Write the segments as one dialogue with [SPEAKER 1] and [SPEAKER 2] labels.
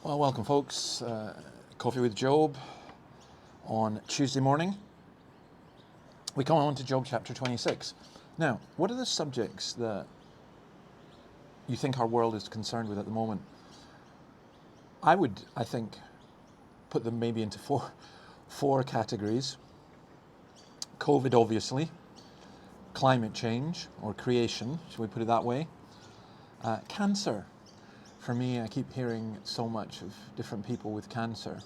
[SPEAKER 1] Well, welcome, folks. Coffee with Job on Tuesday morning. We come on to Job chapter 26. Now, what are the subjects that you think our world is concerned with at the moment? I think, put them maybe into four categories. COVID, obviously. Climate change, or creation, should we put it that way? Cancer. For me, I keep hearing so much of different people with cancer.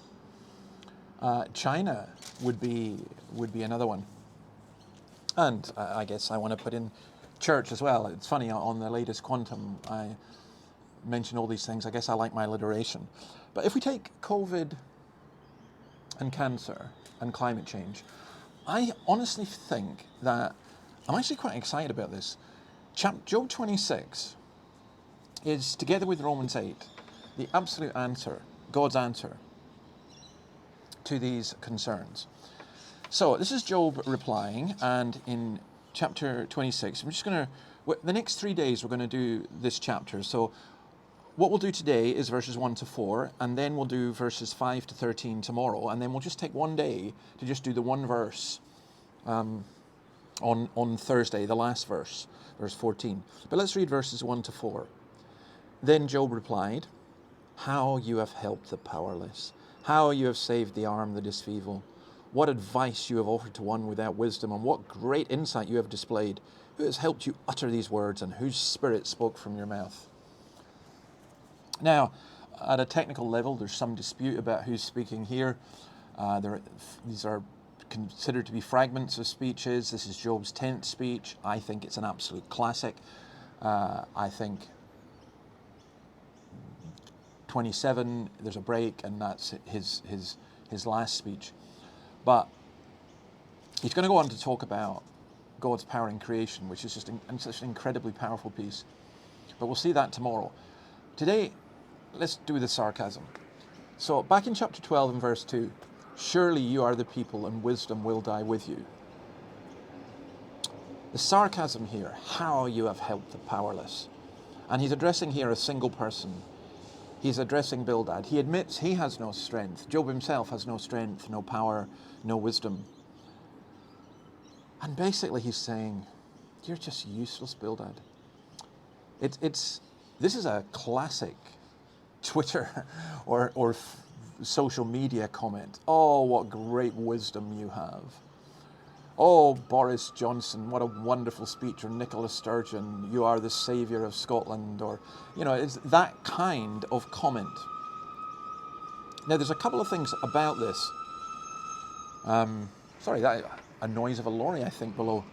[SPEAKER 1] China would be another one. And I guess I want to put in church as well. It's funny, on the latest Quantum, I mentioned all these things. I guess I like my alliteration. But if we take COVID and cancer and climate change, I honestly think that I'm actually quite excited about this. Job 26 is, together with Romans 8, the absolute answer, God's answer to these concerns. So this is Job replying, and in chapter 26, I'm just going to, the next 3 days we're going to do this chapter. So what we'll do today is verses 1 to 4, and then we'll do verses 5 to 13 tomorrow, and then we'll just take one day to just do the one verse on Thursday, the last verse, verse 14. But let's read verses 1 to 4. Then Job replied, "How you have helped the powerless, how you have saved the arm that is feeble. What advice you have offered to one without wisdom, and what great insight you have displayed. Who has helped you utter these words, and whose spirit spoke from your mouth?" Now, at a technical level, there's some dispute about who's speaking here. These are considered to be fragments of speeches. This is Job's 10th speech. I think it's an absolute classic. I think 27, there's a break, and that's his last speech. But he's going to go on to talk about God's power in creation, which is just such an incredibly powerful piece. But we'll see that tomorrow. Today, let's do the sarcasm. So back in chapter 12 and verse 2, "Surely you are the people, and wisdom will die with you." The sarcasm here, how you have helped the powerless. And he's addressing here a single person. He's addressing Bildad. He admits he has no strength. Job himself has no strength, no power, no wisdom. And basically he's saying, you're just useless, Bildad. This is a classic Twitter or social media comment. "Oh, what great wisdom you have. Oh, Boris Johnson, what a wonderful speech." Or Nicola Sturgeon, "You are the saviour of Scotland." Or, it's that kind of comment. Now, there's a couple of things about this. Sorry, a noise of a lorry, I think, below.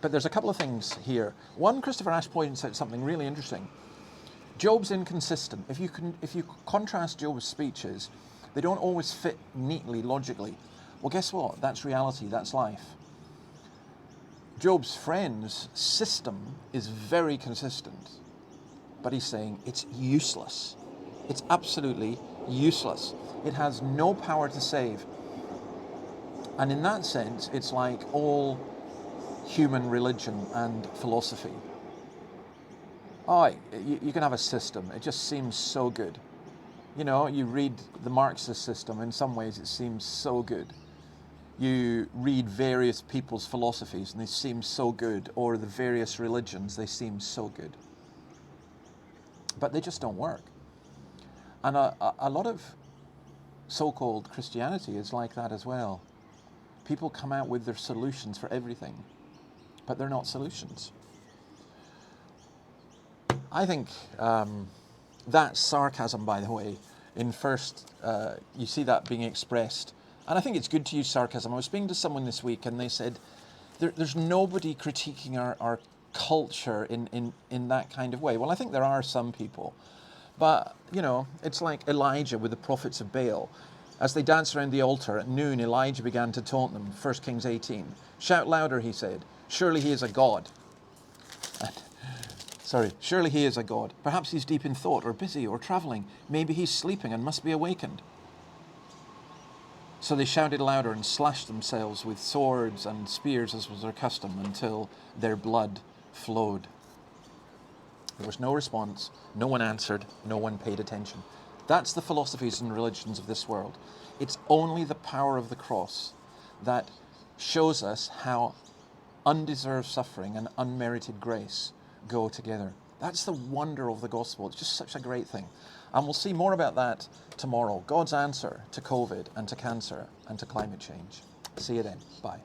[SPEAKER 1] But there's a couple of things here. One, Christopher Ash points out something really interesting. Job's inconsistent. If you contrast Job's speeches, they don't always fit neatly, logically. Well, guess what? That's reality. That's life. Job's friend's system is very consistent, but he's saying it's useless. It's absolutely useless. It has no power to save. And in that sense, it's like all human religion and philosophy. Oh, you can have a system. It just seems so good. You read the Marxist system, in some ways it seems so good. You read various people's philosophies and they seem so good, or the various religions, they seem so good. But they just don't work. And a lot of so-called Christianity is like that as well. People come out with their solutions for everything, but they're not solutions. I think that sarcasm, by the way, in first, you see that being expressed. And I think it's good to use sarcasm. I was speaking to someone this week and they said, there's nobody critiquing our culture in that kind of way. Well, I think there are some people. But, it's like Elijah with the prophets of Baal. As they danced around the altar at noon, Elijah began to taunt them. 1 Kings 18. "Shout louder," he said. "Surely he is a god." Surely he is a god. Perhaps he's deep in thought, or busy, or traveling. Maybe he's sleeping and must be awakened. So they shouted louder and slashed themselves with swords and spears, as was their custom, until their blood flowed. There was no response, no one answered, no one paid attention. That's the philosophies and religions of this world. It's only the power of the cross that shows us how undeserved suffering and unmerited grace go together. That's the wonder of the gospel. It's just such a great thing. And we'll see more about that tomorrow. God's answer to COVID and to cancer and to climate change. See you then. Bye.